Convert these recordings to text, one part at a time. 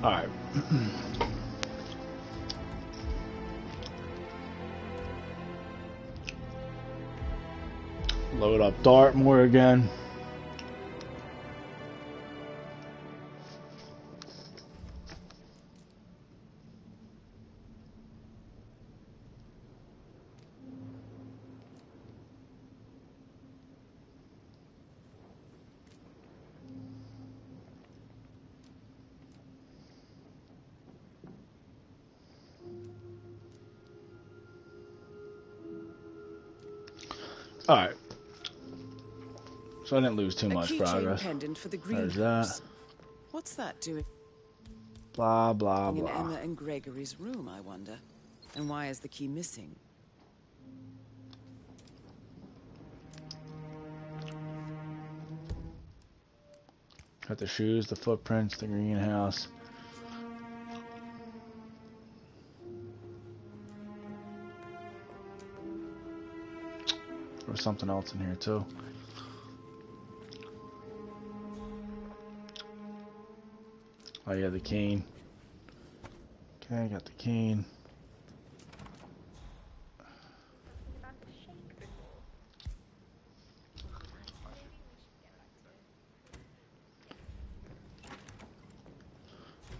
Alright. Load up Dartmoor again. Alright. So I didn't lose too much progress. Pendant for the There's greenhouse. that. What's that doing Blah, blah, in blah. Emma and Gregory's room, I wonder? And why is the key missing? Got the shoes, the footprints, the greenhouse. There was something else in here too. Oh yeah, the cane. Okay, got the cane.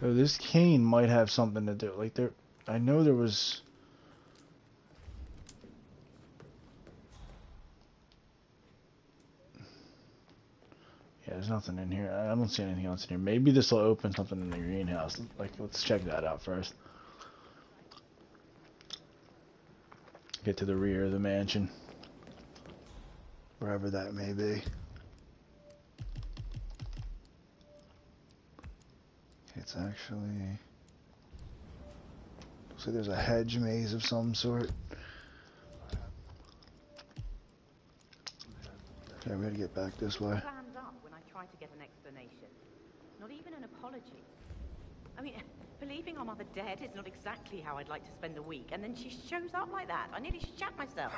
So this cane might have something to do. Like there, I know there was. Yeah, there's nothing in here. I don't see anything else in here. Maybe this will open something in the greenhouse. Like, let's check that out first. Get to the rear of the mansion. Wherever that may be. It's actually... looks like there's a hedge maze of some sort. Okay, we gotta get back this way. Clams up when I try to get an explanation. Not even an apology. I mean, believing our mother dead is not exactly how I'd like to spend the week, and then she shows up like that. I nearly shat myself.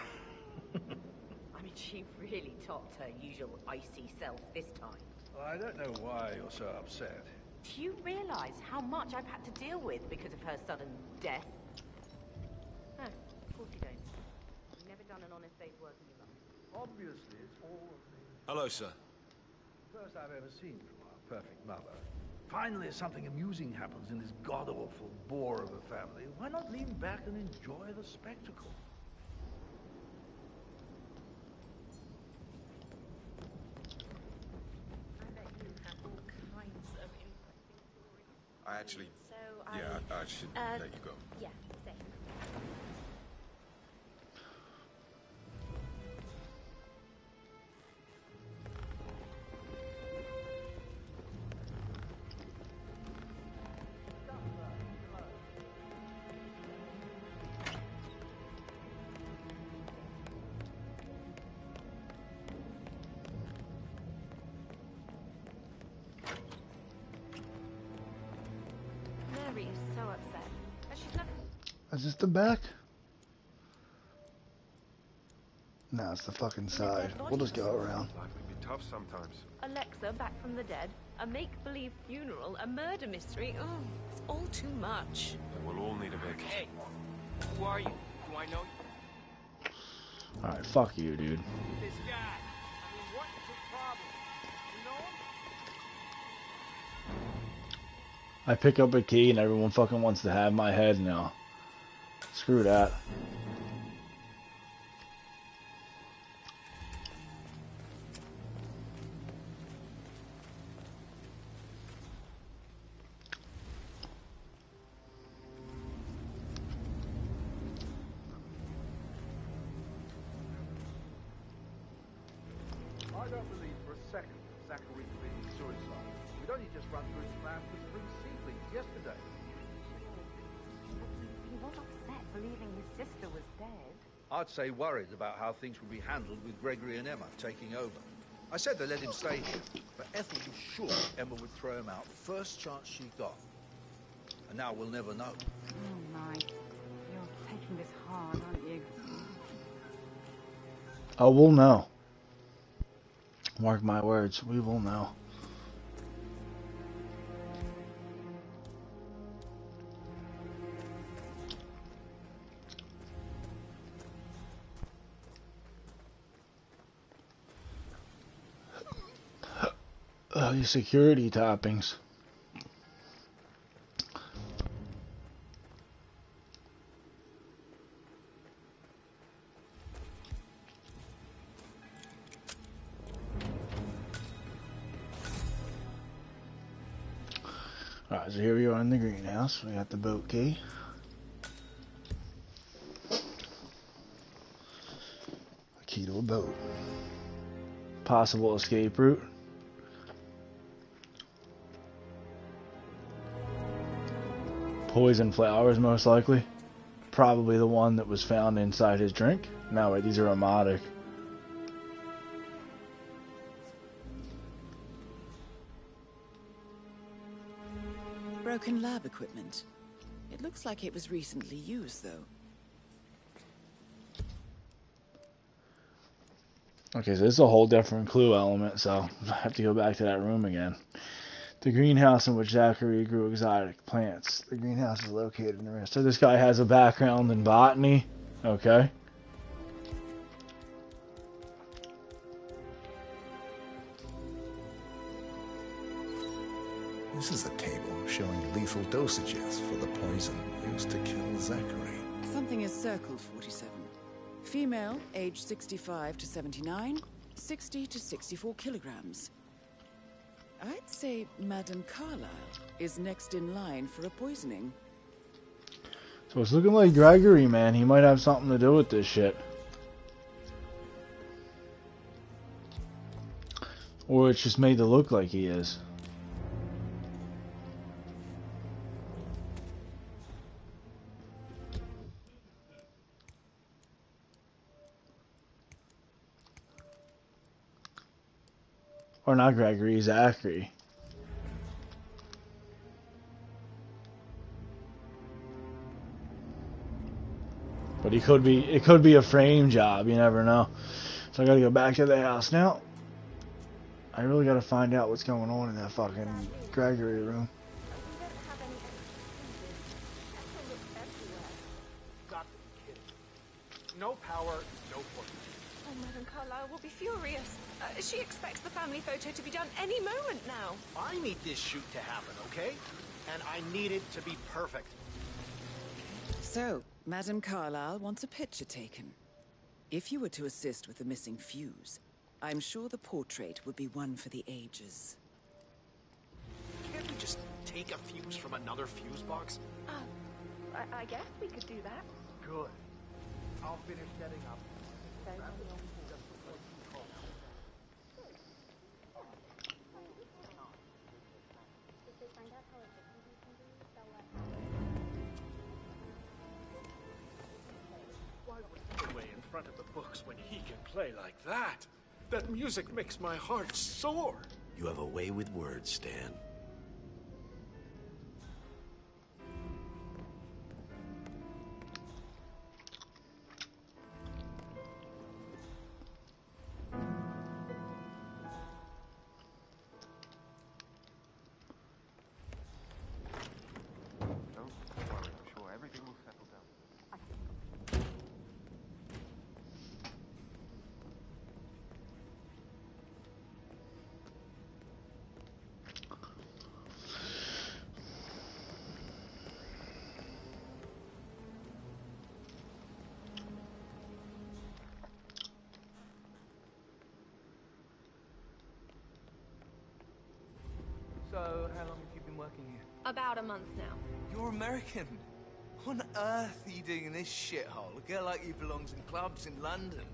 I mean, she really topped her usual icy self this time. Well, I don't know why you're so upset. Do you realize how much I've had to deal with because of her sudden death? No, of course you don't. You've never done an honest day's work in your life. Obviously, it's all the Hello, sir. first I've ever seen from our perfect mother. Finally, something amusing happens in this god-awful bore of a family. Why not lean back and enjoy the spectacle? I bet you have all kinds of interesting stories. I actually... So Yeah, I should let you go. Yeah, same. Mary is so upset. And she's never... Is this the back? No, it's the fucking side. We'll just go around. Life can be tough sometimes. Alexa back from the dead, a make-believe funeral, a murder mystery. Oh, it's all too much. We'll all need a vacation. Hey, who are you? Do I know you? Alright, fuck you, dude. This guy. I mean, what is his problem? You know him? I pick up a key and everyone fucking wants to have my head now. Screw that. I don't believe for a second that Zachary committed suicide. We'd only just run through his plan for spring seedlings yesterday. He was upset believing his sister was dead. I'd say worried about how things would be handled with Gregory and Emma taking over. I said to let him stay here, but Ethel was sure Emma would throw him out the first chance she got. And now we'll never know. Oh my. You're taking this hard, aren't you? Oh, we'll know. Mark my words, we will know. these security toppings. Alright, so here we are in the greenhouse. We got the boat key. A key to a boat. Possible escape route. Poison flowers, most likely. Probably the one that was found inside his drink. No, wait, these are aromatic. Broken lab equipment. It looks like it was recently used, though. Okay, so this is a whole different clue element, so I have to go back to that room again. The greenhouse in which Zachary grew exotic plants. The greenhouse is located in the rest. So this guy has a background in botany. Okay. This is a table showing lethal dosages for the poison used to kill Zachary. Something is circled, 47. Female, age 65 to 79, 60 to 64 kilograms. I'd say Madame Carlyle is next in line for a poisoning. So it's looking like Gregory, man. He might have something to do with this shit. Or it's just made to look like he is. Or not Gregory, Zachary. But he could be, it could be a frame job, you never know. So I gotta go back to the house now. I really gotta find out what's going on in that fucking Gregory room. Got to be kidding. No power, no poison. Oh, Madame Carlyle will be furious. She expects the family photo to be done any moment now. I need this shoot to happen, okay? And I need it to be perfect. So, Madame Carlyle wants a picture taken. If you were to assist with the missing fuse, I'm sure the portrait would be one for the ages. Can't we just take a fuse from another fuse box? I guess we could do that. Good. I'll finish setting up. Why put away in front of the books when he can play like that? That music makes my heart soar. You have a way with words, Stan. So, how long have you been working here? About a month now. You're American. What on earth are you doing in this shithole? A girl like you belongs in clubs in London.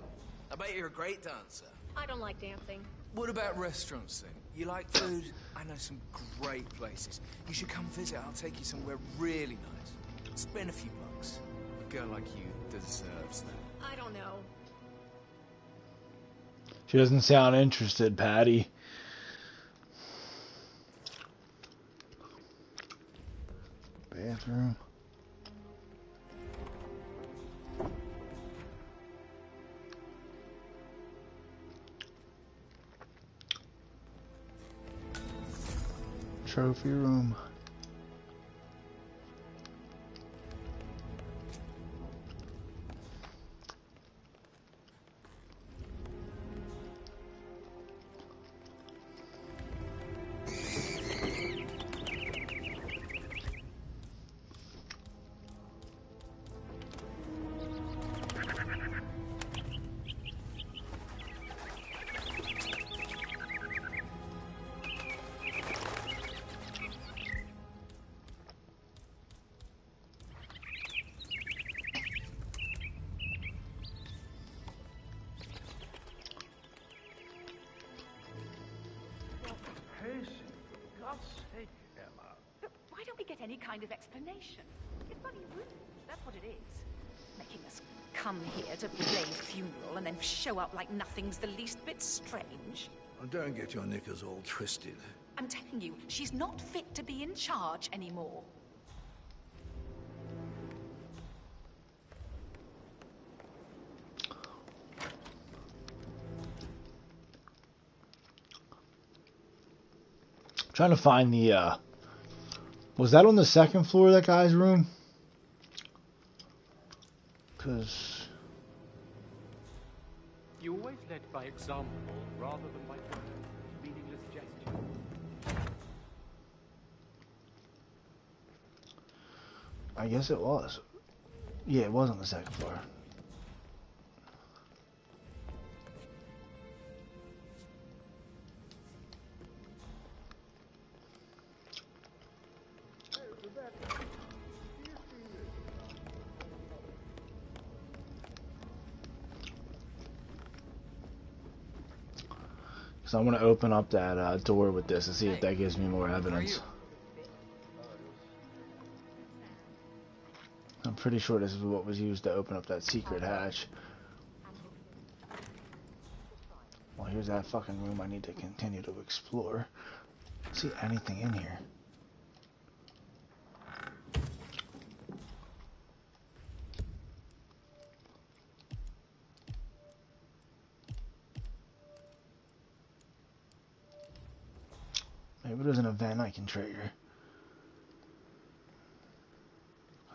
I bet you're a great dancer. I don't like dancing. What about restaurants then? You like food? I know some great places. You should come visit. I'll take you somewhere really nice. Spend a few bucks. A girl like you deserves that. I don't know. She doesn't sound interested, Patty. Bathroom. Trophy room. pacing, for God's sake, Emma. But why don't we get any kind of explanation? It's bloody rude, that's what it is. Making us come here to play funeral and then show up like nothing's the least bit strange. Oh, don't get your knickers all twisted. I'm telling you, she's not fit to be in charge anymore. Trying to find the, was that on the second floor, that guy's room? Because... You always led by example rather than by meaningless gesture. I guess it was. Yeah, it was on the second floor. So I'm going to open up that door with this and see if that gives me more evidence. I'm pretty sure this is what was used to open up that secret hatch. Well, here's that fucking room I need to continue to explore. See anything in here? Maybe there's an event I can trigger.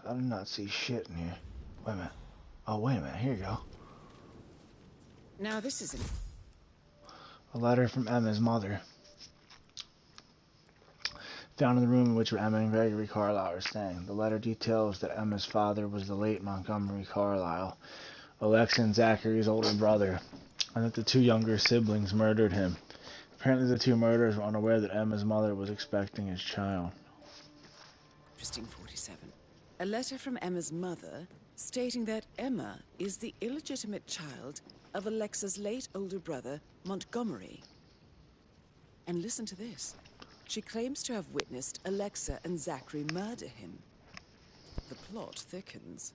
I do not see shit in here. Wait a minute. Oh, wait a minute. Here you go. Now this is a letter from Emma's mother. Found in the room in which Emma and Gregory Carlisle are staying. The letter details that Emma's father was the late Montgomery Carlisle, Alexa and Zachary's older brother, and that the two younger siblings murdered him. Apparently the two murderers were unaware that Emma's mother was expecting his child. interesting 47. A letter from Emma's mother stating that Emma is the illegitimate child of Alexa's late older brother, Montgomery. And listen to this. She claims to have witnessed Alexa and Zachary murder him. The plot thickens.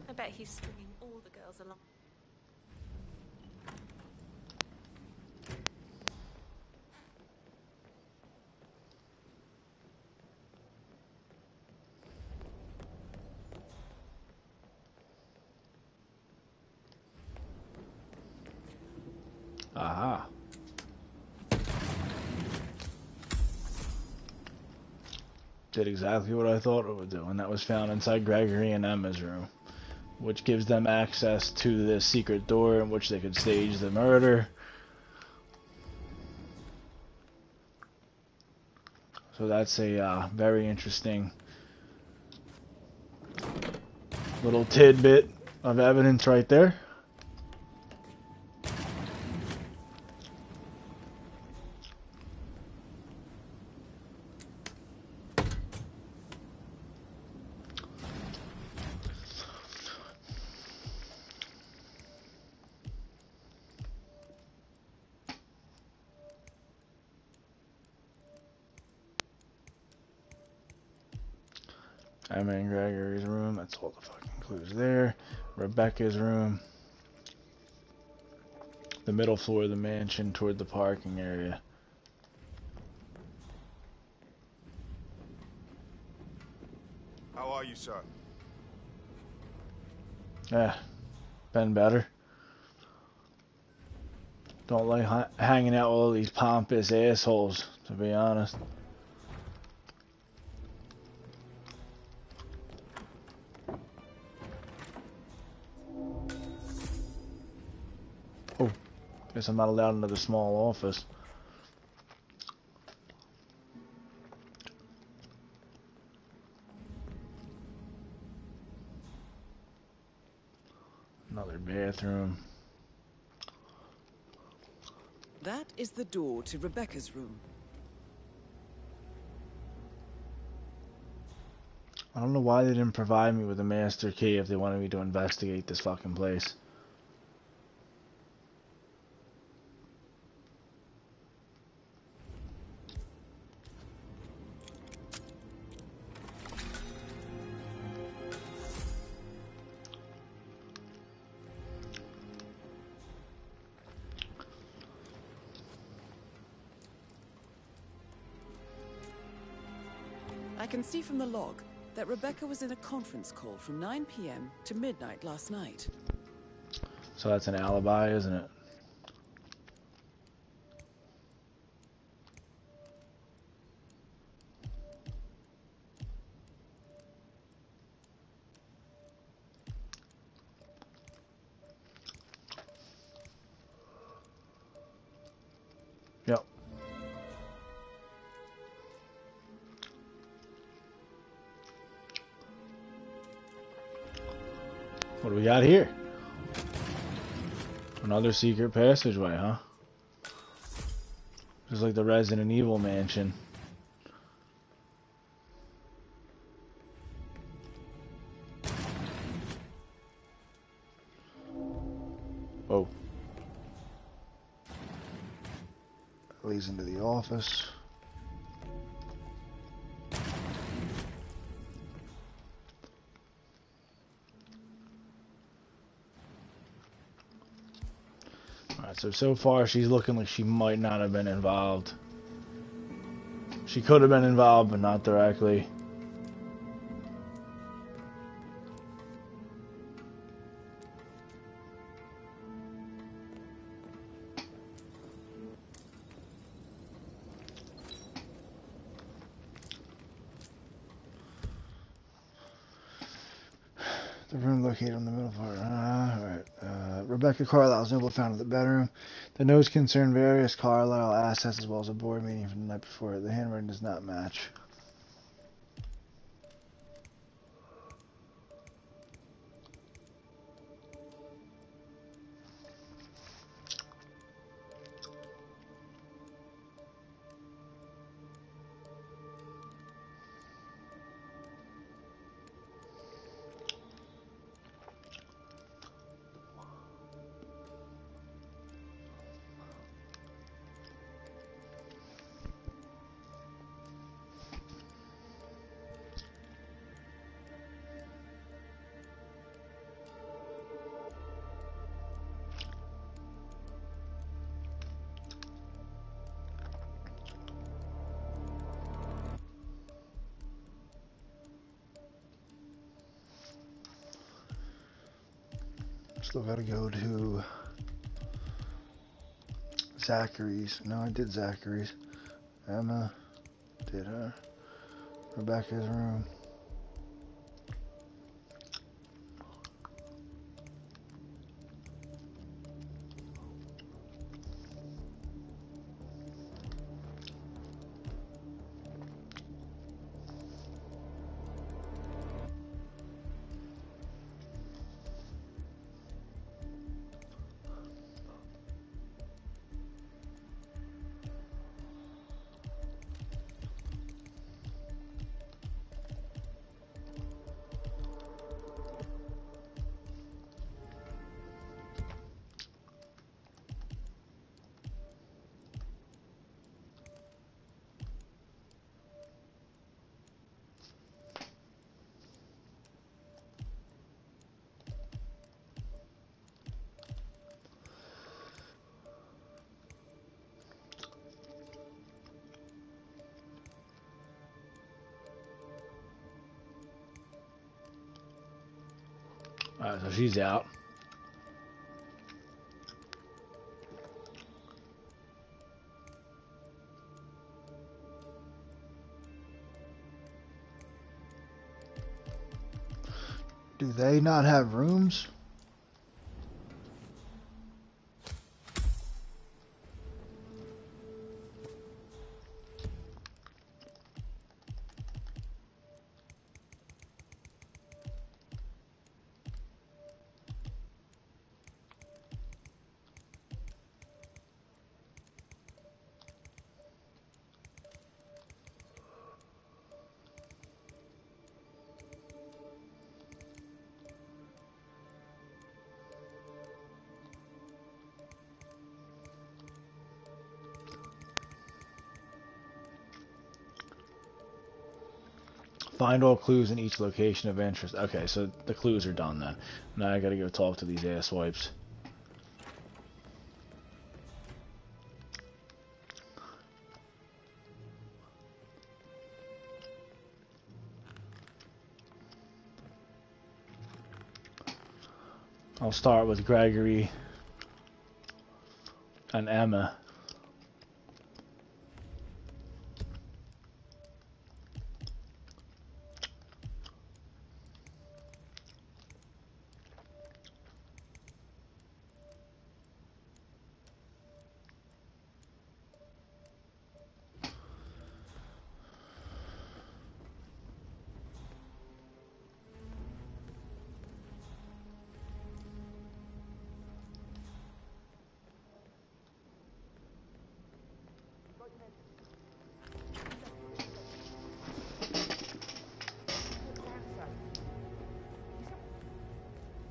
I bet he's stringing all the girls along. Aha. Did exactly what I thought it would do, and that was found inside Gregory and Emma's room, which gives them access to this secret door in which they could stage the murder. So that's a very interesting little tidbit of evidence right there. Emma and Gregory's room, that's all the fucking clues there. Rebecca's room. The middle floor of the mansion toward the parking area. How are you, sir? Been better. Don't like hanging out with all these pompous assholes, to be honest. Oh, guess I'm not allowed into the small office. Another bathroom. That is the door to Rebecca's room. I don't know why they didn't provide me with a master key if they wanted me to investigate this fucking place. I can see from the log that Rebecca was in a conference call from 9 p.m. to midnight last night. So that's an alibi, isn't it? Yep. What do we got here? Another secret passageway, huh? Just like the Resident Evil mansion. Whoa. That leads into the office. So far she's looking like she might not have been involved. She could have been involved, but not directly. The room located on the middle part. Alright. Rebecca Carlisle's notebook found in the bedroom. The notes concern various Carlisle assets as well as a board meeting from the night before. The handwriting does not match. Still gotta go to Zachary's. No, I did Zachary's. Emma did her. Rebecca's room. Alright, so she's out. Do they not have rooms? Find all clues in each location of interest. Okay, so the clues are done then. Now I gotta go talk to these asswipes. I'll start with Gregory and Emma.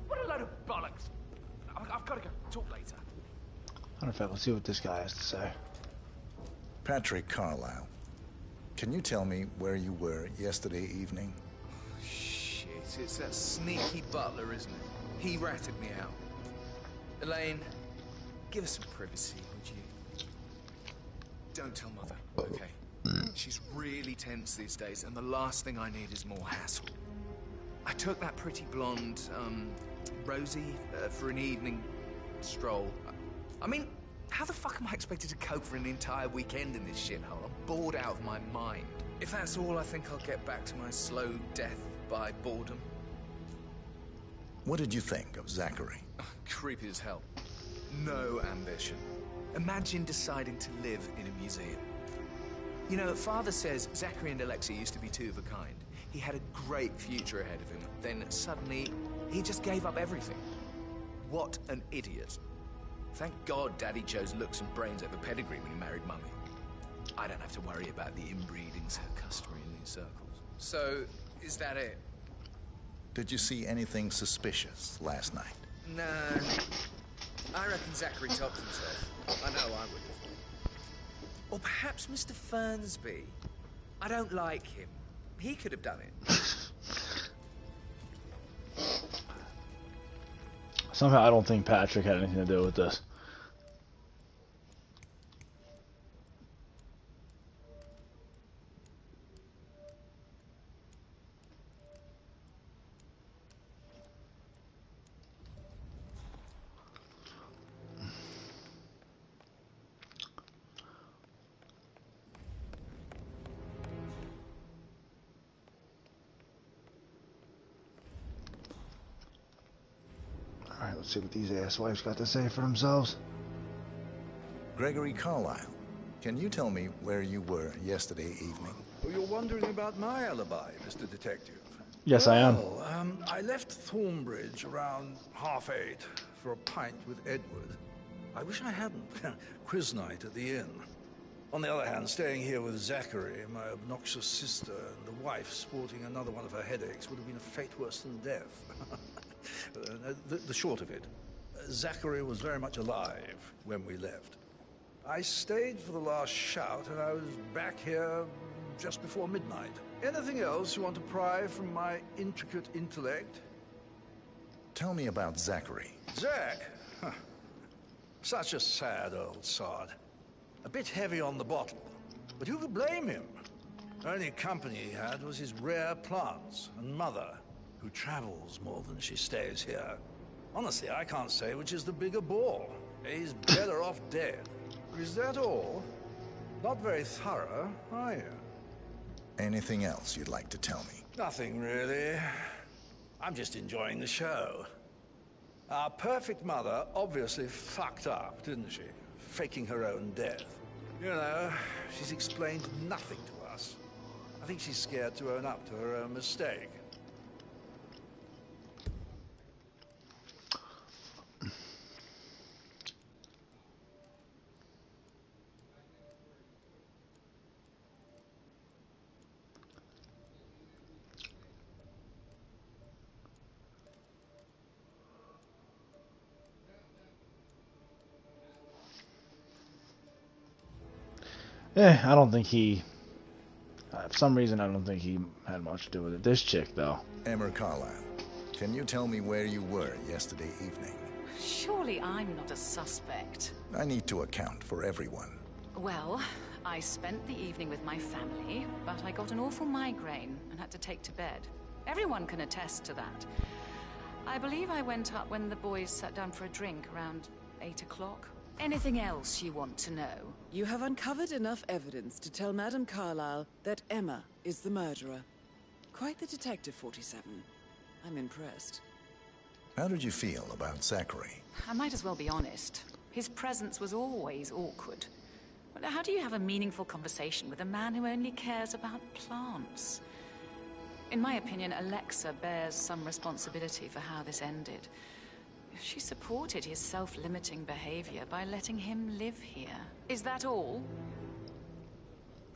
What a load of bollocks! I've got to go. Talk later. In fact, let's see what this guy has to say. Patrick Carlisle, can you tell me where you were yesterday evening? Shit, it's that sneaky butler, isn't it? He ratted me out. Elaine, give us some privacy, would you? Don't tell Mother, okay? She's really tense these days, and the last thing I need is more hassle. I took that pretty blonde, Rosie, for an evening stroll. I mean, how the fuck am I expected to cope for an entire weekend in this shithole? I'm bored out of my mind. If that's all, I think I'll get back to my slow death by boredom. What did you think of Zachary? Creepy as hell. No ambition. Imagine deciding to live in a museum. You know, Father says Zachary and Alexei used to be two of a kind. He had a great future ahead of him. Then suddenly, he just gave up everything. What an idiot. Thank God Daddy chose looks and brains over pedigree when he married Mummy. I don't have to worry about the inbreeding so customary in these circles. So, is that it? Did you see anything suspicious last night? No. I reckon Zachary topped himself. I know I would have. Or perhaps Mr. Fernsby. I don't like him. He could have done it. Somehow I don't think Patrick had anything to do with this. Alright, let's see what these asswipes got to say for themselves. Gregory Carlisle, can you tell me where you were yesterday evening? Oh, you're wondering about my alibi, Mr. Detective? Yes, I am. I left Thornbridge around 8:30 for a pint with Edward. I wish I hadn't. Quiz night at the inn. On the other hand, staying here with Zachary, my obnoxious sister, and the wife sporting another one of her headaches would have been a fate worse than death. The short of it, Zachary was very much alive when we left. I stayed for the last shout, and I was back here just before midnight. Anything else you want to pry from my intricate intellect? Tell me about Zachary. Zach? Huh. Such a sad old sod. A bit heavy on the bottle, but who could blame him? Only company he had was his rare plants and Mother, who travels more than she stays here. Honestly, I can't say which is the bigger bore. He's better off dead. Is that all? Not very thorough, are you? Anything else you'd like to tell me? Nothing, really. I'm just enjoying the show. Our perfect mother obviously fucked up, didn't she? Faking her own death. You know, she's explained nothing to us. I think she's scared to own up to her own mistake. I don't think he... For some reason, I don't think he had much to do with it. This chick, though. Emma Carlisle, can you tell me where you were yesterday evening? Surely I'm not a suspect. I need to account for everyone. Well, I spent the evening with my family, but I got an awful migraine and had to take to bed. Everyone can attest to that. I believe I went up when the boys sat down for a drink around 8 o'clock. Anything else you want to know? You have uncovered enough evidence to tell Madame Carlisle that Emma is the murderer. Quite the detective, 47. I'm impressed. How did you feel about Zachary? I might as well be honest. His presence was always awkward. But how do you have a meaningful conversation with a man who only cares about plants? In my opinion, Alexa bears some responsibility for how this ended. She supported his self-limiting behavior by letting him live here. Is that all?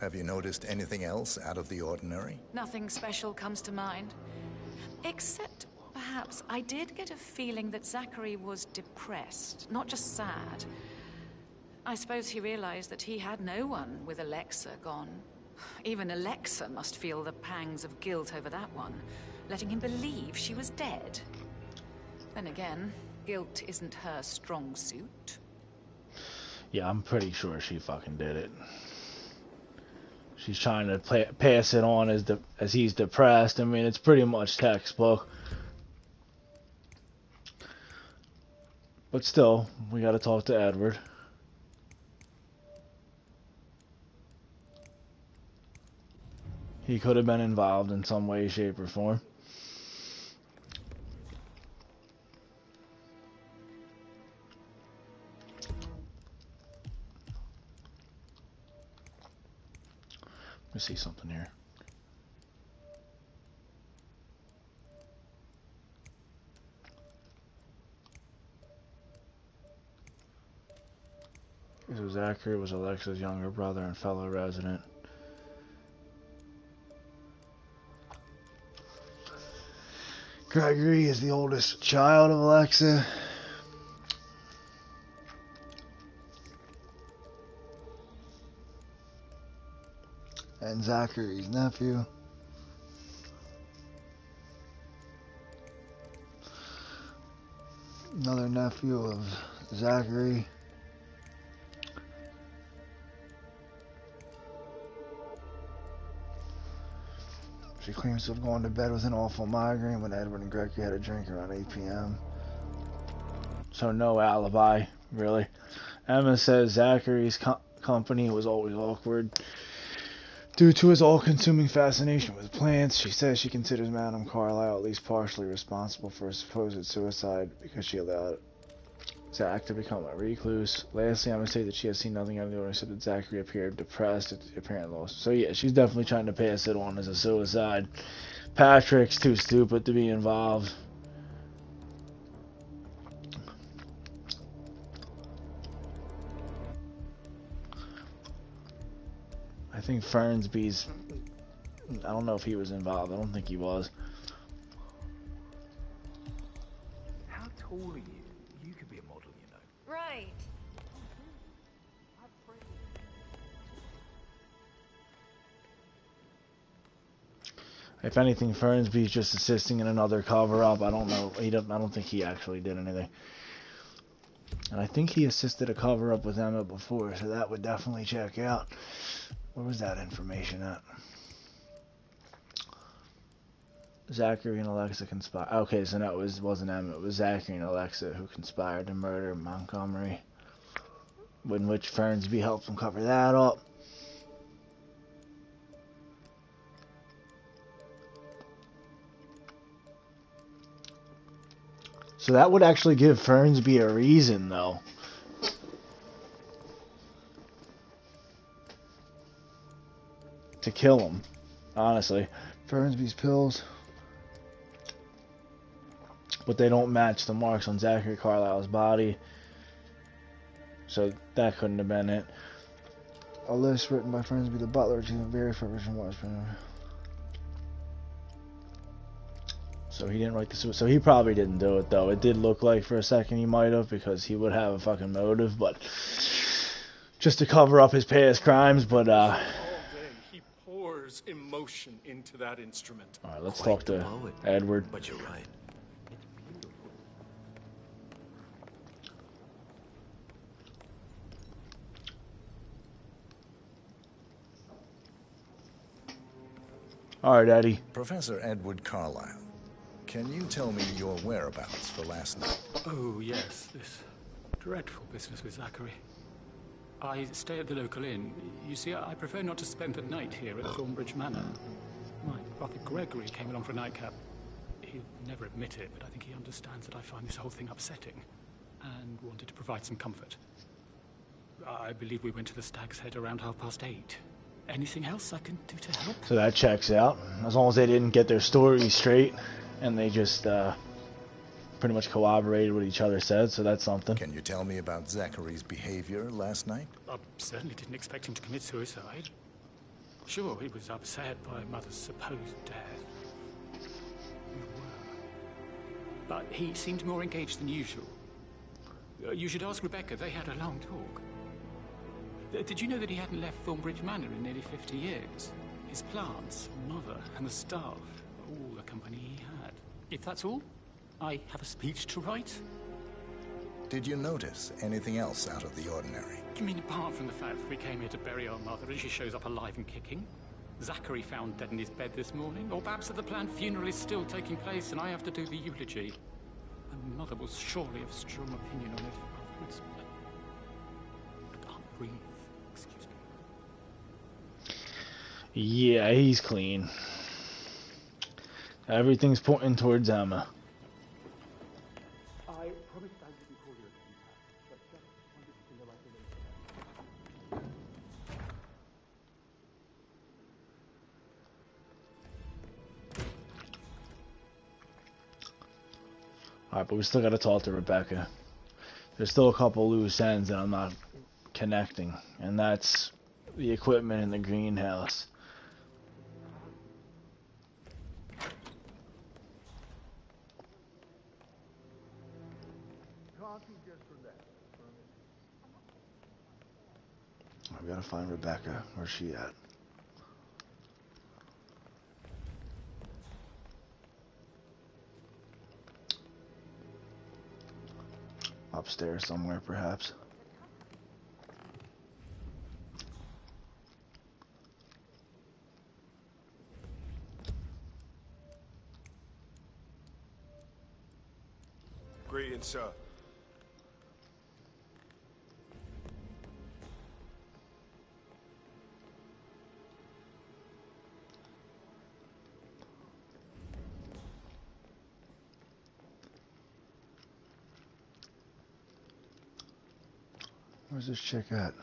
Have you noticed anything else out of the ordinary? Nothing special comes to mind. Except, perhaps, I did get a feeling that Zachary was depressed, not just sad. I suppose he realized that he had no one with Alexa gone. Even Alexa must feel the pangs of guilt over that one, letting him believe she was dead. Then again, guilt isn't her strong suit. Yeah, I'm pretty sure she fucking did it. She's trying to pass it on as he's depressed. I mean, it's pretty much textbook. But still, we gotta talk to Edward. He could have been involved in some way, shape, or form. Let me see something here. So Zachary was Alexa's younger brother and fellow resident. Gregory is the oldest child of Alexa. And Zachary's nephew. Another nephew of Zachary. She claims to have gone to bed with an awful migraine when Edward and Gregory had a drink around 8 p.m. So no alibi, really. Emma says Zachary's company was always awkward due to his all-consuming fascination with plants. She says she considers Madame Carlisle at least partially responsible for his supposed suicide because she allowed Zach to become a recluse. Lastly, I'm going to say that she has seen nothing out of the ordinary except that Zachary appeared depressed at the apparent loss. So yeah, she's definitely trying to pass it on as a suicide. Patrick's too stupid to be involved. I think Fernsby's... I don't know if he was involved. I don't think he was. How tall are you? You could be a model, you know. Right. If anything, Fernsby's just assisting in another cover-up. I don't know. I don't think he actually did anything. And I think he assisted a cover-up with Emma before, so that would definitely check out. Where was that information at? Zachary and Alexa conspired. Okay, so no, it wasn't Emma. It was Zachary and Alexa who conspired to murder Montgomery. In which Fernsby helped them cover that up. So that would actually give Fernsby a reason, though. To kill him, honestly. Fernsby's pills. But they don't match the marks on Zachary Carlisle's body. So that couldn't have been it. A list written by Fernsby the butler to vary from was. So he didn't write the suicide. So he probably didn't do it, though. It did look like for a second he might have, because he would have a fucking motive, but just to cover up his past crimes. But pours emotion into that instrument. All right, let's talk to Edward. But you're right. All right, Eddie. Professor Edward Carlyle, can you tell me your whereabouts for last night? Oh, yes, this dreadful business with Zachary. I stay at the local inn. You see, I prefer not to spend the night here at Thornbridge Manor. My brother Gregory came along for a nightcap. He'll never admit it, but I think he understands that I find this whole thing upsetting and wanted to provide some comfort. I believe we went to the Stag's Head around 8:30. Anything else I can do to help? So that checks out. As long as they didn't get their story straight and they just pretty much corroborated what each other said, so that's something. Can you tell me about Zachary's behavior last night? I certainly didn't expect him to commit suicide. Sure, he was upset by Mother's supposed death. We were. But he seemed more engaged than usual. You should ask Rebecca. They had a long talk. Did you know that he hadn't left Thornbridge Manor in nearly 50 years? His plants, Mother, and the staff, all the company he had. If that's all, I have a speech to write. Did you notice anything else out of the ordinary? You mean apart from the fact that we came here to bury our mother and she shows up alive and kicking? Zachary found dead in his bed this morning? Or perhaps that the planned funeral is still taking place and I have to do the eulogy? And Mother will surely have a strong opinion on it afterwards. I can't breathe. Excuse me. Yeah, he's clean. Everything's pointing towards Emma. I promised I wouldn't call you again, but just wanted to know I can. Alright, but we still gotta talk to Rebecca. There's still a couple loose ends that I'm not connecting, and that's the equipment in the greenhouse. I've got to find Rebecca. Where's she at? Upstairs somewhere, perhaps. Greetings, sir. Where's this chick at?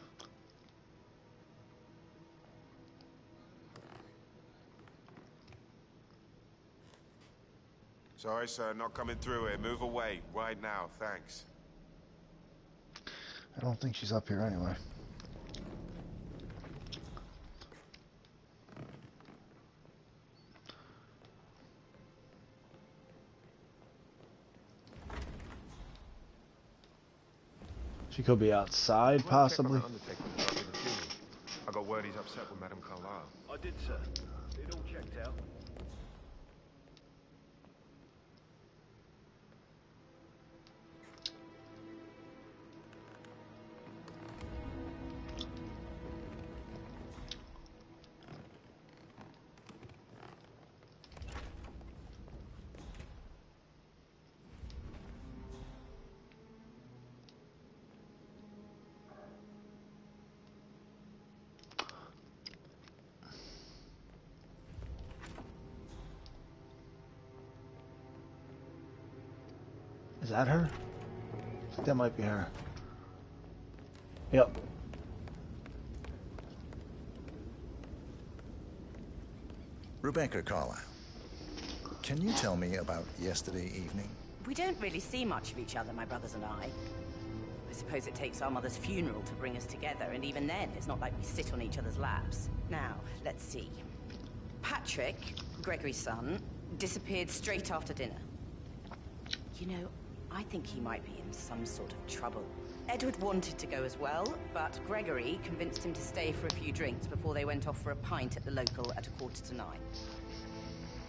Sorry, sir, not coming through here. Move away, right now, thanks. I don't think she's up here anyway. She could be outside, possibly. I got word he's upset with Madame Carlyle. I did, sir. It all checked out. Is that her? I think that might be her. Yep. Rebecca Carlyle, can you tell me about yesterday evening? We don't really see much of each other, my brothers and I. I suppose it takes our mother's funeral to bring us together, and even then, it's not like we sit on each other's laps. Now, let's see. Patrick, Gregory's son, disappeared straight after dinner. You know, I think he might be in some sort of trouble. Edward wanted to go as well, but Gregory convinced him to stay for a few drinks before they went off for a pint at the local at 9:15.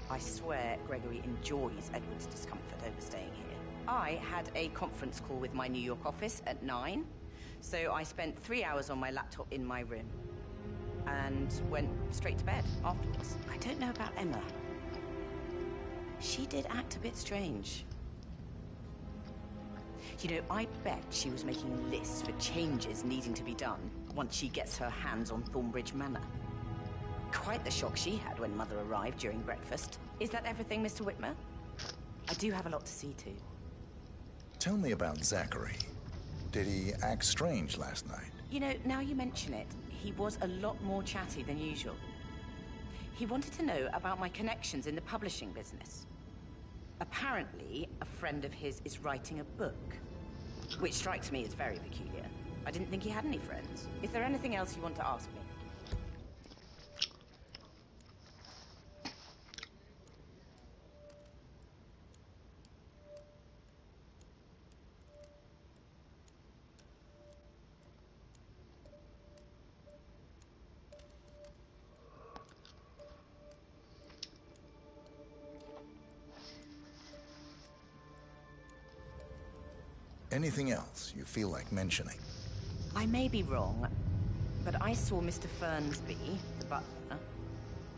I swear Gregory enjoys Edward's discomfort overstaying here. I had a conference call with my New York office at 9, so I spent 3 hours on my laptop in my room and went straight to bed afterwards. I don't know about Emma. She did act a bit strange. You know, I bet she was making lists for changes needing to be done once she gets her hands on Thornbridge Manor. Quite the shock she had when Mother arrived during breakfast. Is that everything, Mr. Whitmer? I do have a lot to see to. Tell me about Zachary. Did he act strange last night? You know, now you mention it, he was a lot more chatty than usual. He wanted to know about my connections in the publishing business. Apparently, a friend of his is writing a book, which strikes me as very peculiar. I didn't think he had any friends. Is there anything else you want to ask me? Anything else you feel like mentioning? I may be wrong, but I saw Mr. Fernsby, the butler,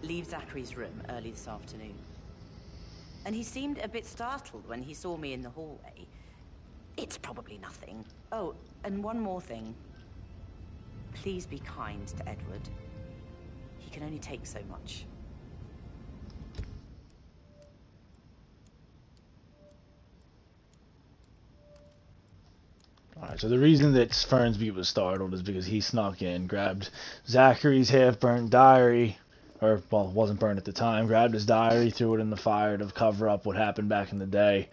leave Zachary's room early this afternoon. And he seemed a bit startled when he saw me in the hallway. It's probably nothing. Oh, and one more thing. Please be kind to Edward. He can only take so much. Alright, so the reason that Fernsby was startled is because he snuck in, grabbed Zachary's half-burnt diary, or, well, it wasn't burnt at the time, grabbed his diary, threw it in the fire to cover up what happened back in the day.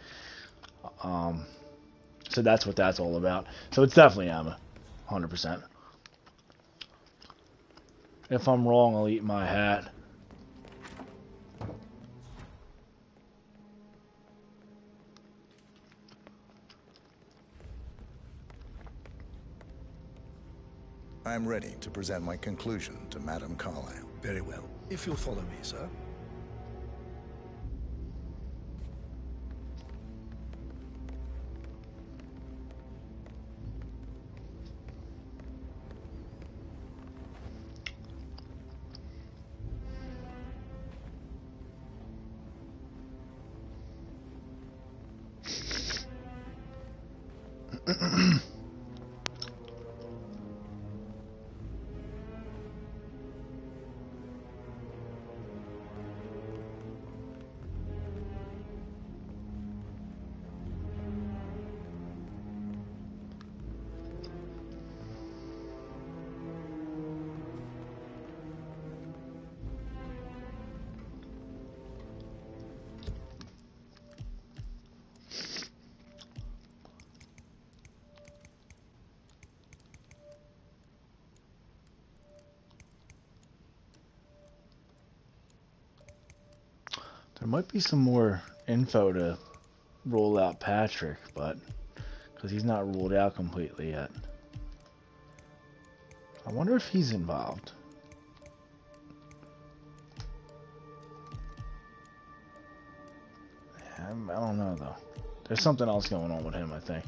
So that's what that's all about. So it's definitely Emma, 100%. If I'm wrong, I'll eat my hat. I'm ready to present my conclusion to Madame Carlyle. Very well. If you'll follow me, sir. There might be some more info to rule out Patrick, but because he's not ruled out completely yet. I wonder if he's involved. I don't know though. There's something else going on with him, I think.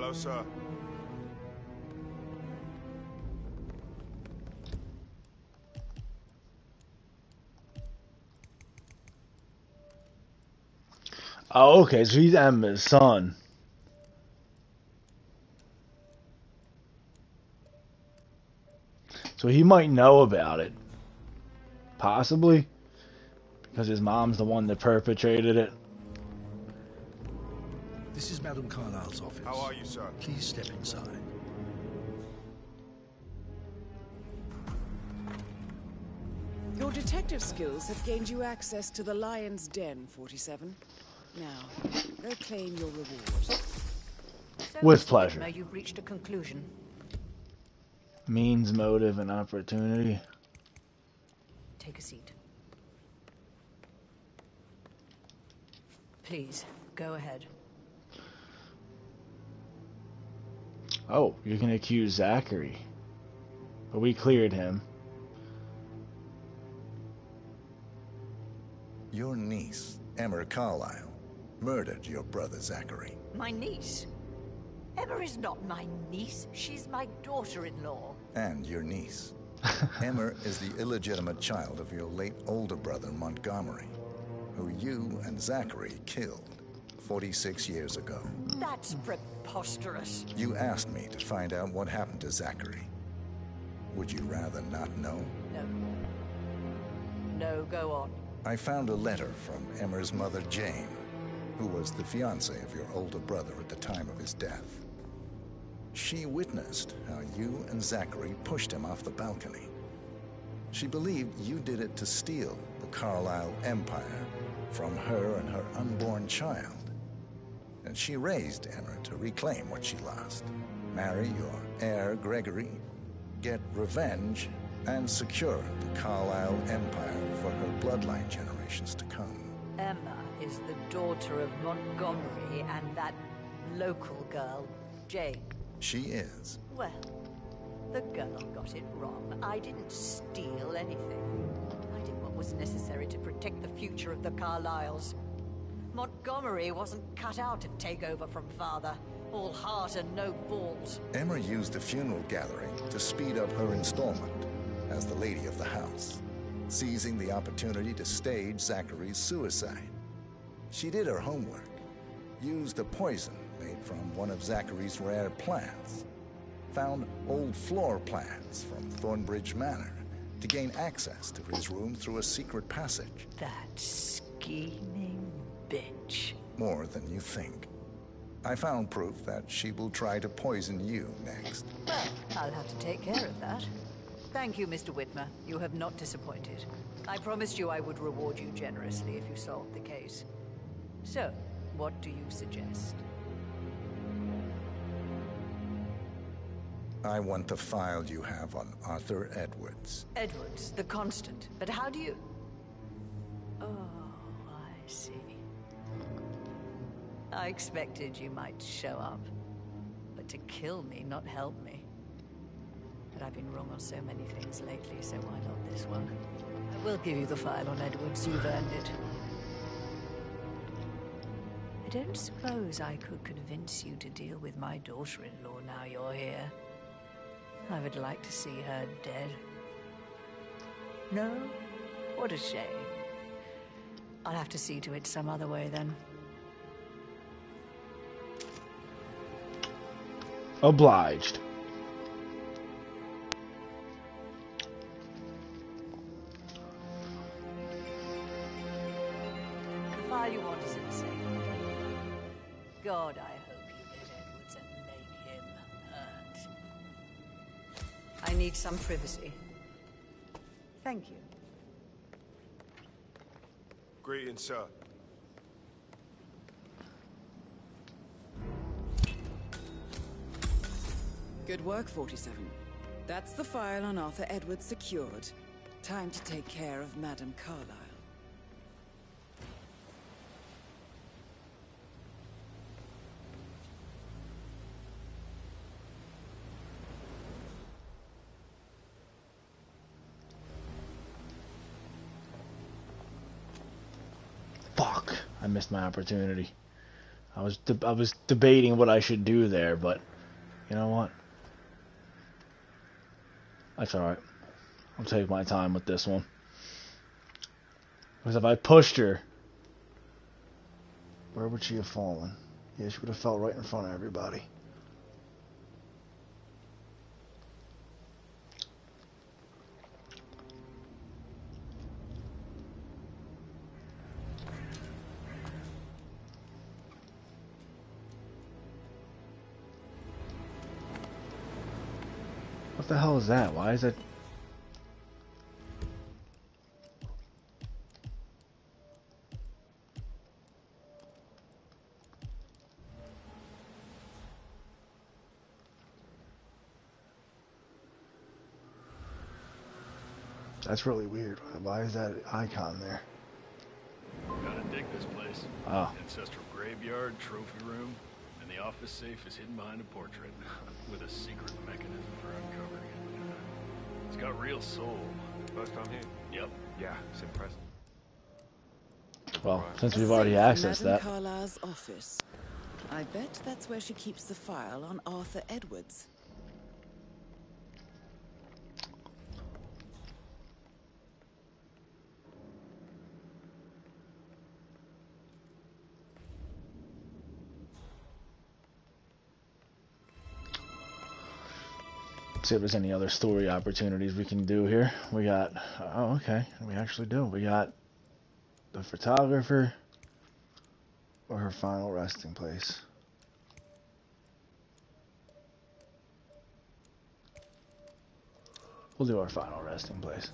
Hello, sir. Oh, okay, so he's Emma's son. So he might know about it. Possibly. Because his mom's the one that perpetrated it. This is Madame Carlyle's office. How are you, sir? Please step inside. Your detective skills have gained you access to the Lion's Den, 47. Now, go claim your reward. So, With Mr. pleasure. Whitmer, you've reached a conclusion. Means, motive, and opportunity. Take a seat. Please, go ahead. Oh, you can accuse Zachary. But we cleared him. Your niece, Emma Carlyle, murdered your brother Zachary. My niece? Emma is not my niece. She's my daughter-in-law. And your niece. Emma is the illegitimate child of your late older brother Montgomery, who you and Zachary killed 46 years ago. That's preposterous. You asked me to find out what happened to Zachary. Would you rather not know? No. No, go on. I found a letter from Emma's mother, Jane, who was the fiancée of your older brother at the time of his death. She witnessed how you and Zachary pushed him off the balcony. She believed you did it to steal the Carlyle empire from her and her unborn child. And she raised Emma to reclaim what she lost. Marry your heir, Gregory, get revenge, and secure the Carlyle empire for her bloodline generations to come. Emma is the daughter of Montgomery and that local girl, Jane. She is. Well, the girl got it wrong. I didn't steal anything. I did what was necessary to protect the future of the Carlyles. Montgomery wasn't cut out to take over from father. All heart and no balls. Emma used the funeral gathering to speed up her installment as the lady of the house, seizing the opportunity to stage Zachary's suicide. She did her homework, used a poison made from one of Zachary's rare plants, found old floor plans from Thornbridge Manor to gain access to his room through a secret passage. That scheming bitch. More than you think. I found proof that she will try to poison you next. Well, I'll have to take care of that. Thank you, Mr. Whitmer. You have not disappointed. I promised you I would reward you generously if you solved the case. So, what do you suggest? I want the file you have on Arthur Edwards. Edwards, the Constant. But how do you... Oh, I see. I expected you might show up. But to kill me, not help me. But I've been wrong on so many things lately, so why not this one? I will give you the file on Edwards. You've earned it. I don't suppose I could convince you to deal with my daughter-in-law now you're here. I would like to see her dead. No? What a shame. I'll have to see to it some other way then. Obliged. The file you want is in the safe. God, I hope you get Edwards and make him hurt. I need some privacy. Thank you. Greetings, sir. Good work, 47. That's the file on Arthur Edwards secured. Time to take care of Madame Carlyle. Fuck. I missed my opportunity. I was debating what I should do there, but you know what? That's alright. I'll take my time with this one. Because if I pushed her, where would she have fallen? Yeah, she would have fell right in front of everybody. What the hell is that? Why is it? That's really weird. Why is that icon there? Gotta dig this place. Oh. Ancestral graveyard, trophy room, and the office safe is hidden behind a portrait with a secret mechanism for uncovering it. It's got real soul. First time here? Yep. Yeah, it's impressive. Well, since we've already accessed that. Madame Carlyle's office. I bet that's where she keeps the file on Arthur Edwards. See if there's any other story opportunities we can do here. We got, oh, okay, we actually do. We got the photographer or her final resting place. We'll do our final resting place.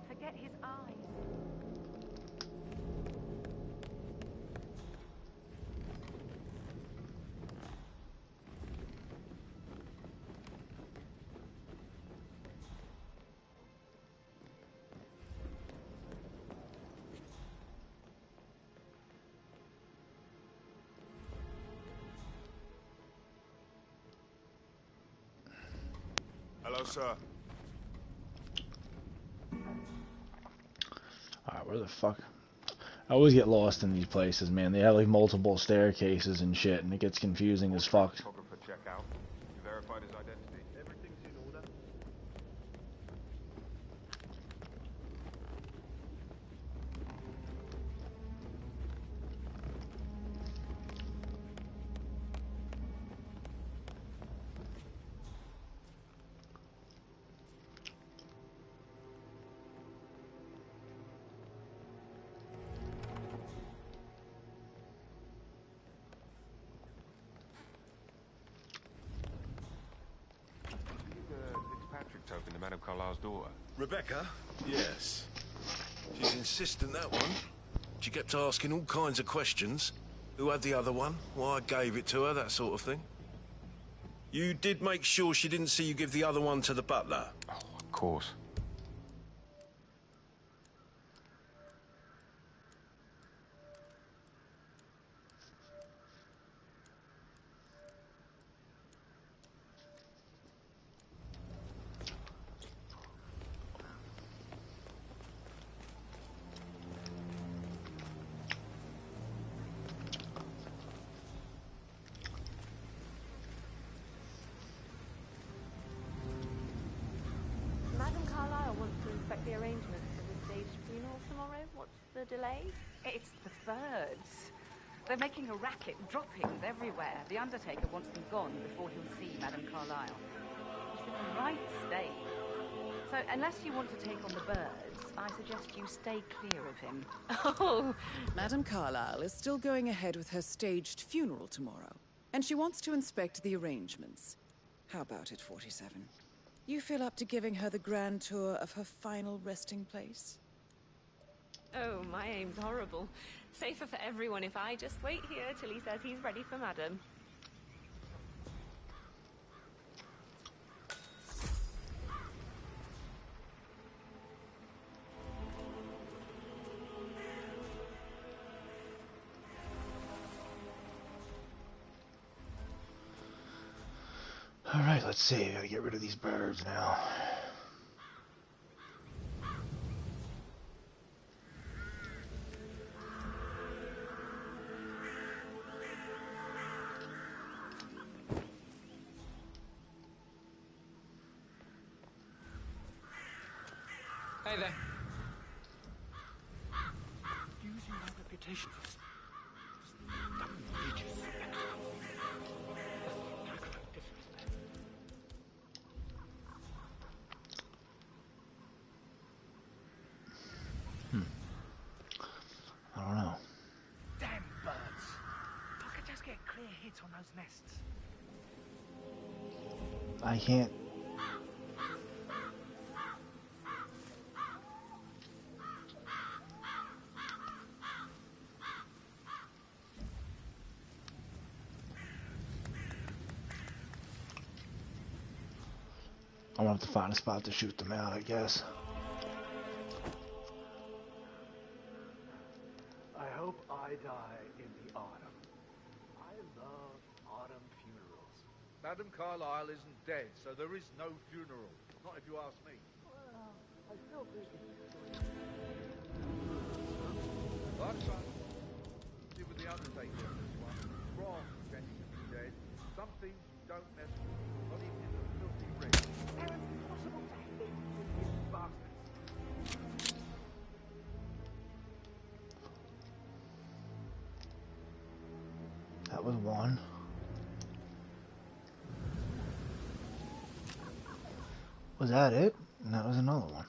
Forget his eyes. Hello, sir. Alright, where the fuck? I always get lost in these places, man. They have like multiple staircases and shit, and it gets confusing as fuck. Photographer check out. You verified his identity? Everything's in order. Fitzpatrick token to Madame Carlyle's daughter. Rebecca? Yes. She's insistent, that one. She kept asking all kinds of questions. Who had the other one? Why I gave it to her, that sort of thing. You did make sure she didn't see you give the other one to the butler? Oh, of course. Madame Carlyle wants to inspect the arrangements for the staged funeral tomorrow. What's the delay? It's the birds. They're making a racket, droppings everywhere. The Undertaker wants them gone before he'll see Madame Carlyle. He's in the right state. So, unless you want to take on the birds, I suggest you stay clear of him. Oh, Madame Carlyle is still going ahead with her staged funeral tomorrow, and she wants to inspect the arrangements. How about it, 47? You feel up to giving her the grand tour of her final resting place? Oh, my aim's horrible. Safer for everyone if I just wait here till he says he's ready for Madam. Alright, let's see. Gotta get rid of these birds now. Hey there. Using my reputation for this outrageous disrespect. I don't know. Damn birds. If I could just get clear hits on those nests. I can't. I'm gonna have to find a spot to shoot them out, I guess. I hope I die in the autumn. I love autumn funerals. Madam Carlyle isn't dead, so there is no funeral. Not if you ask me. Well, I still think it's... Like son, did with the Undertaker on this one. Wrong pretending to be dead. Some things you don't mess with, not even in the filthy ring. How impossible to hit with these bastards. That was one. Was that it? And that was another one.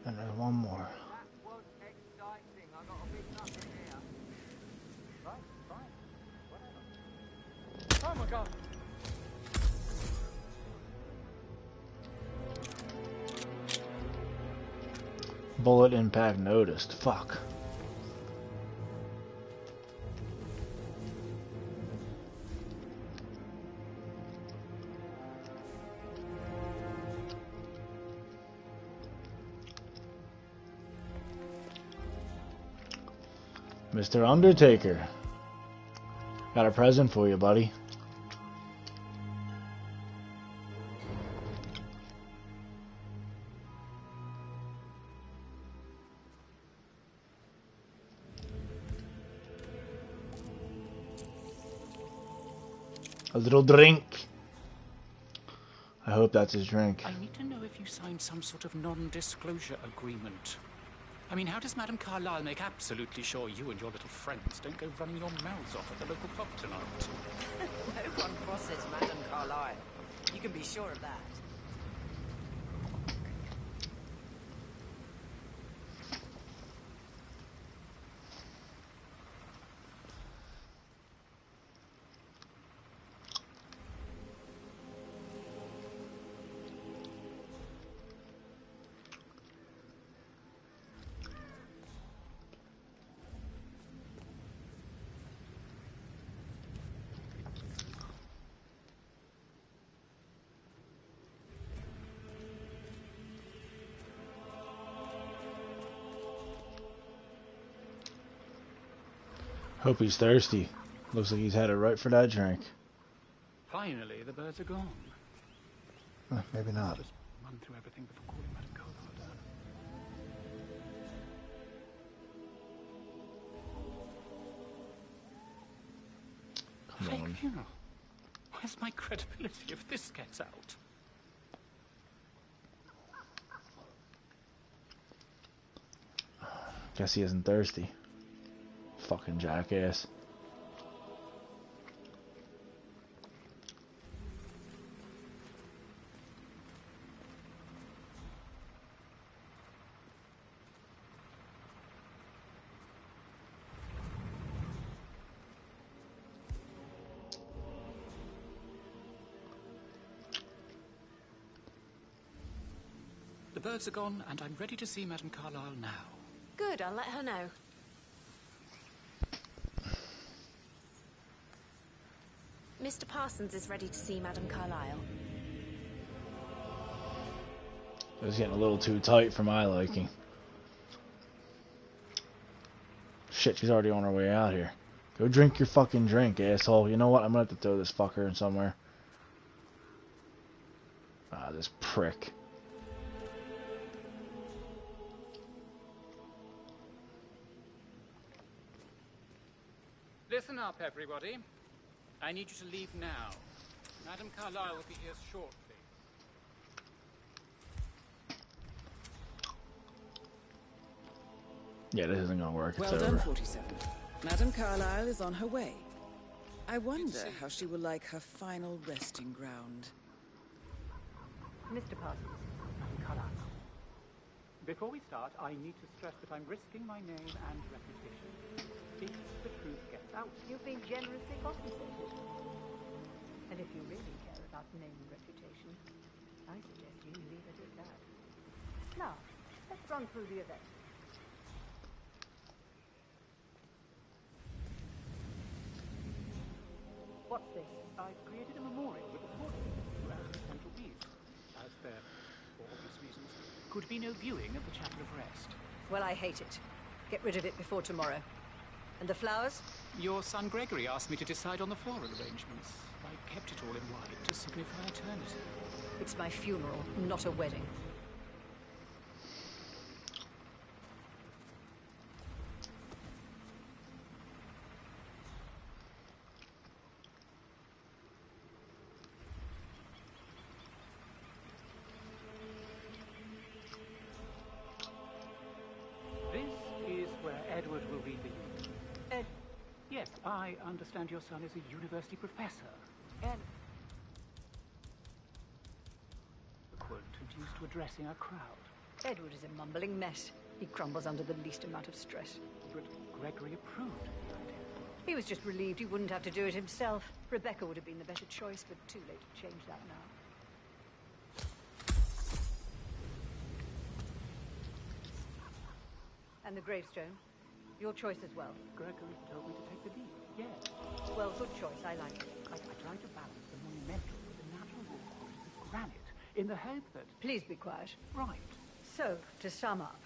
And there's one more. That was exciting. I got a big nut in here. Right, fine. Whatever. Oh my god. Bullet impact noticed. Fuck. Mr. Undertaker. Got a present for you, buddy. A little drink. I hope that's his drink. I need to know if you signed some sort of non-disclosure agreement. I mean, how does Madame Carlyle make absolutely sure you and your little friends don't go running your mouths off at the local pub tonight? No one crosses Madame Carlyle. You can be sure of that. Hope he's thirsty. Looks like he's had it right for that drink. Finally, the birds are gone. Maybe not. Just run through everything before calling Madame Carlyle down. Come on. Fake funeral. Where's my credibility if this gets out? Guess he isn't thirsty. Fucking jackass. The birds are gone, and I'm ready to see Madame Carlyle now. Good, I'll let her know. Mr. Parsons is ready to see Madame Carlyle. It was getting a little too tight for my liking. Shit, she's already on her way out here. Go drink your fucking drink, asshole. You know what? I'm gonna have to throw this fucker in somewhere. Ah, this prick. Listen up, everybody. I need you to leave now. Madame Carlyle will be here shortly. Yeah, this isn't gonna work. Well done, 47. Madame Carlyle is on her way. I wonder how she will like her final resting ground. Mr. Parsons. Madame Carlyle. Before we start, I need to stress that I'm risking my name and reputation. If the truth gets out. You've been generously compensated. And if you really care about name and reputation, I suggest you leave it at that. Now, let's run through the event. What's this? I've created a memorial with a portrait as the central piece, as there, for obvious reasons, could be no viewing of the Chapel of Rest. Well, I hate it. Get rid of it before tomorrow. And the flowers? Your son Gregory asked me to decide on the floral arrangements. I kept it all in white to signify eternity. It's my funeral, not a wedding. Yes, I understand your son is a university professor. And The quote is used to addressing a crowd. Edward is a mumbling mess. He crumbles under the least amount of stress. But Gregory approved of the idea. He was just relieved he wouldn't have to do it himself. Rebecca would have been the better choice, but too late to change that now. And the gravestone? Your choice as well. Gregory told me to take the lead. Yes. Well, good choice. I like it. I tried to balance the monumental with the natural qualities of granite in the hope that... Please be quiet. Right. So, to sum up,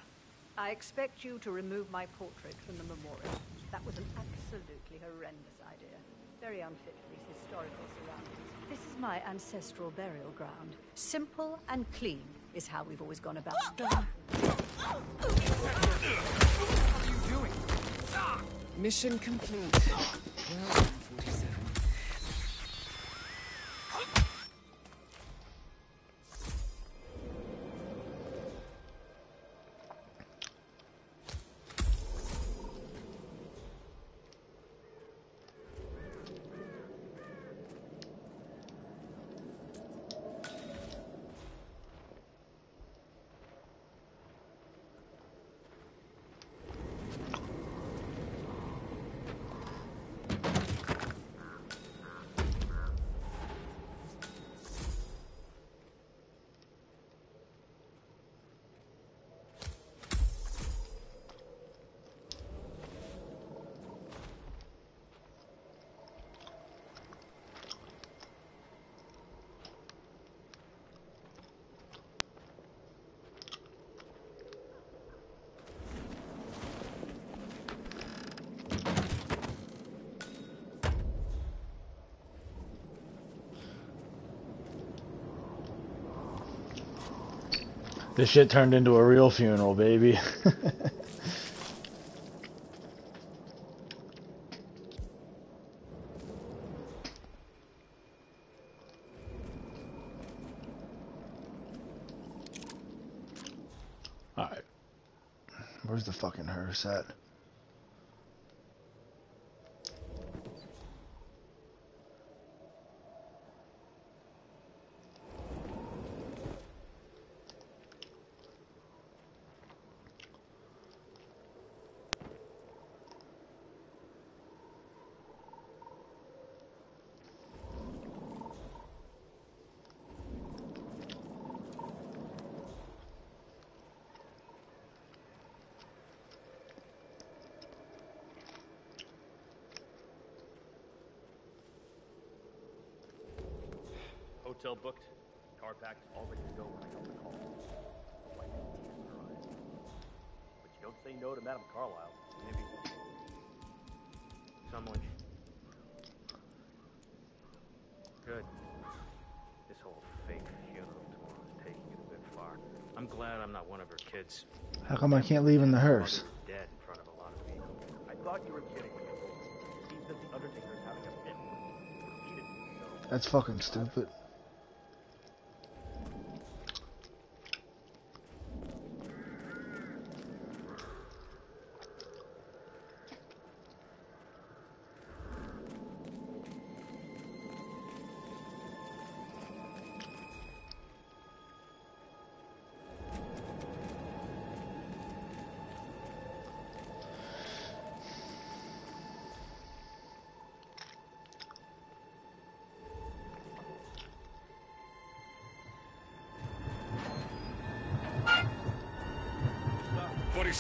I expect you to remove my portrait from the memorial. That was an absolutely horrendous idea. Very unfit for these historical surroundings. This is my ancestral burial ground. Simple and clean is how we've always gone about it. Mission complete. Well done, 47. This shit turned into a real funeral, baby. Alright. Where's the fucking hearse at? Hotel booked, car packed, all ready to go when I got the call. Like tears in her eyes. But you don't say no to Madame Carlyle. Maybe someone. Good. This whole fake funeral tomorrow is taking it a bit far. I'm glad I'm not one of her kids. How come I can't leave in the hearse? Dead in front of a lot of people. I thought you were kidding when you told me. It seems that the Undertaker is having a fit. Repeatedly so. That's fucking stupid.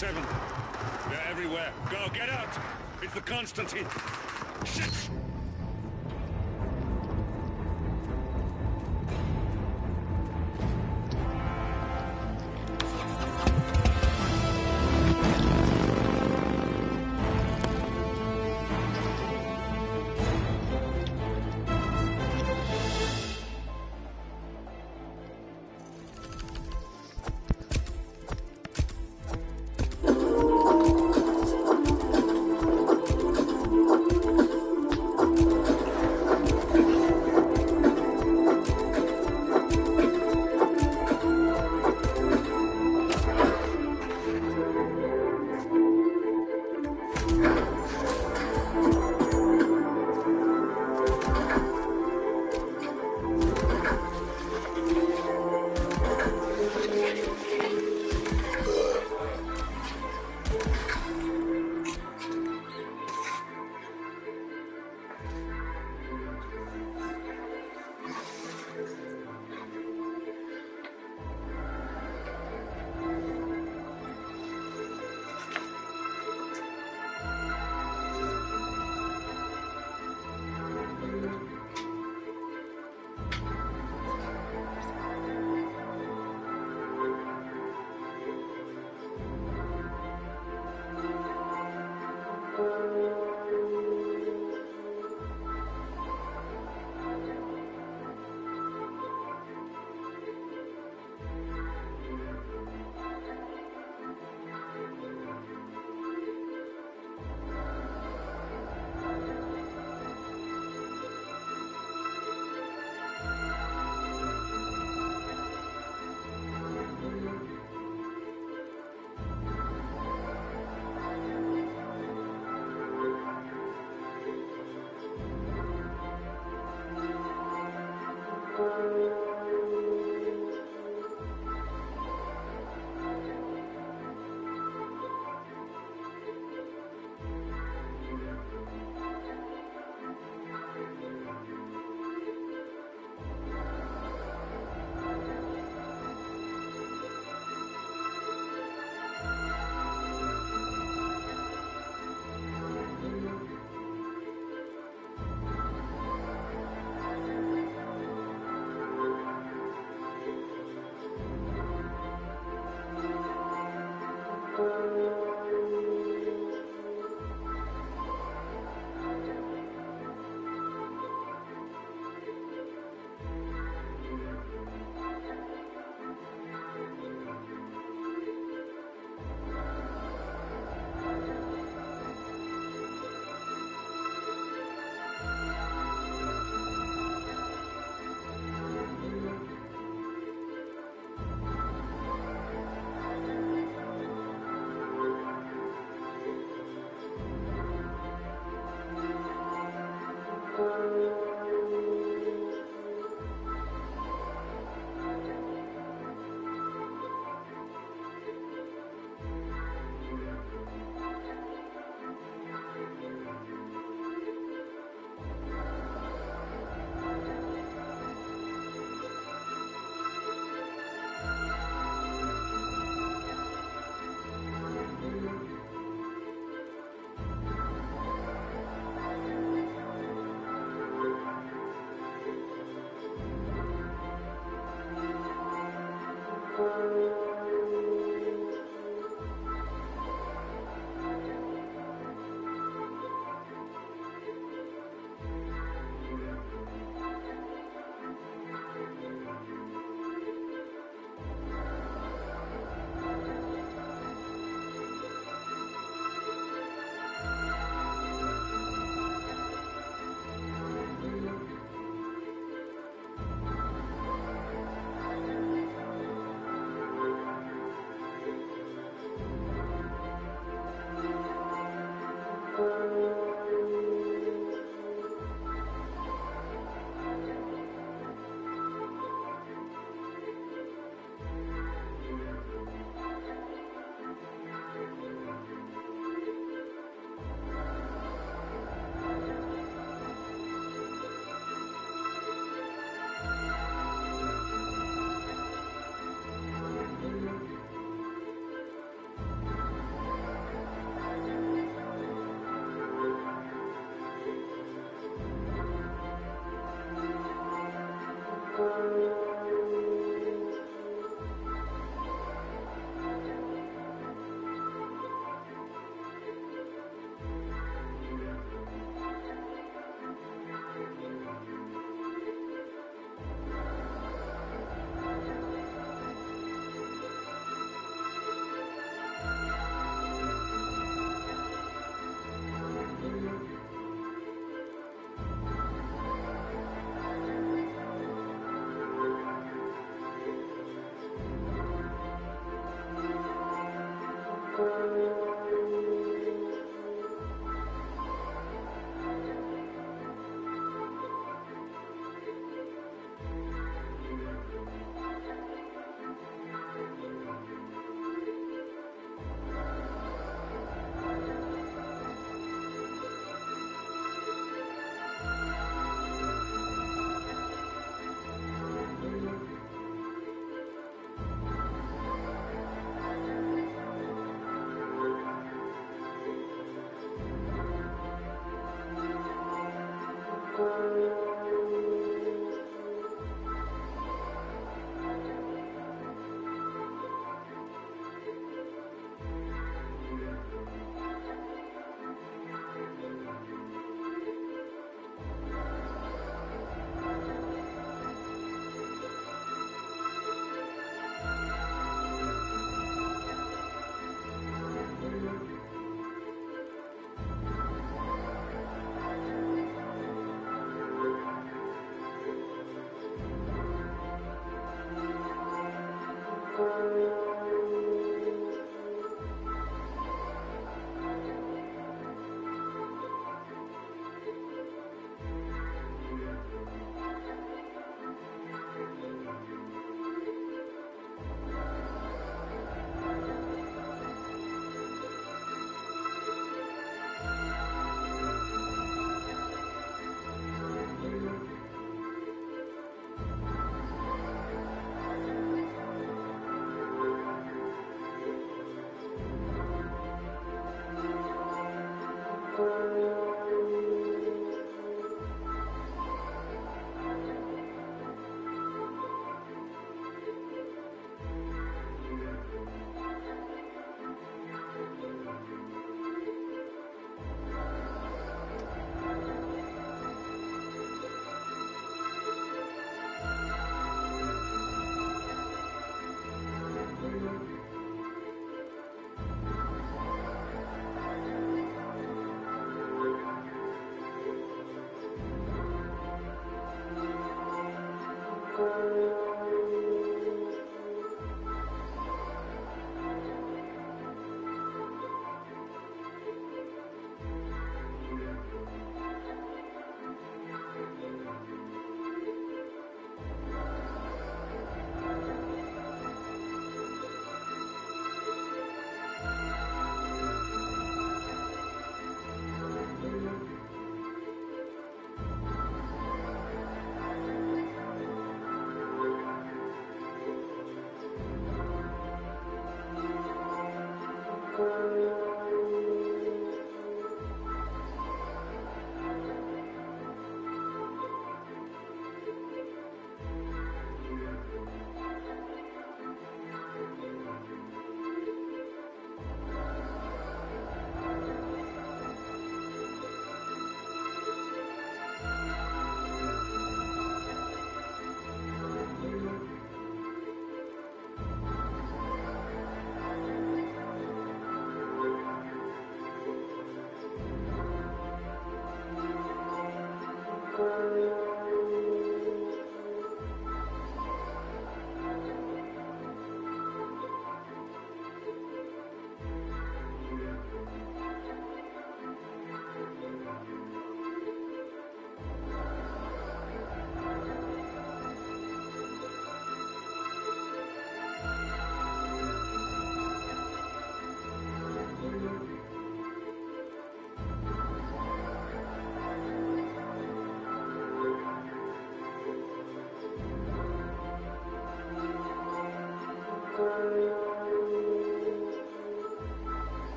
They're everywhere. Go, get out! It's the Constantine! Shit!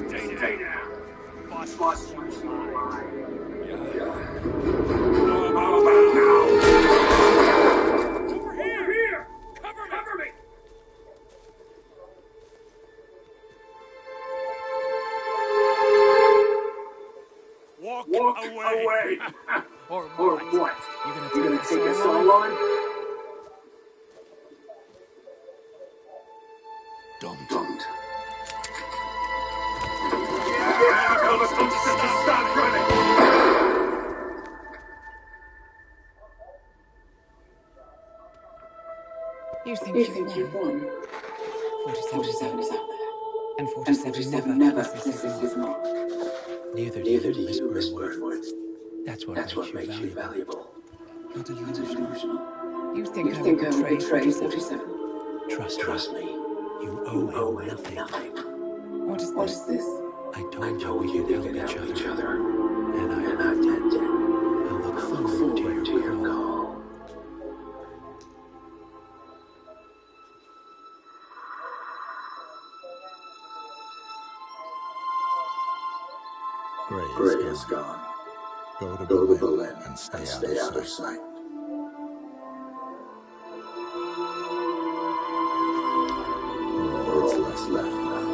Stay down. Boss wants you alive. Over here! Cover me! Walk away. Or what? You gonna take us all on? Don't. Stop running! You think you've won? 47 is out there. And 47 never misses his mark. Neither do you, Miss Birdwood. That's what makes you valuable. Not delusional. You think I would betray 47? Trust me. You owe him nothing. What is this? I told you we could help each other. And I did. I look forward to your call. Gray is gone. Go to Berlin and stay out of sight. All that's left now.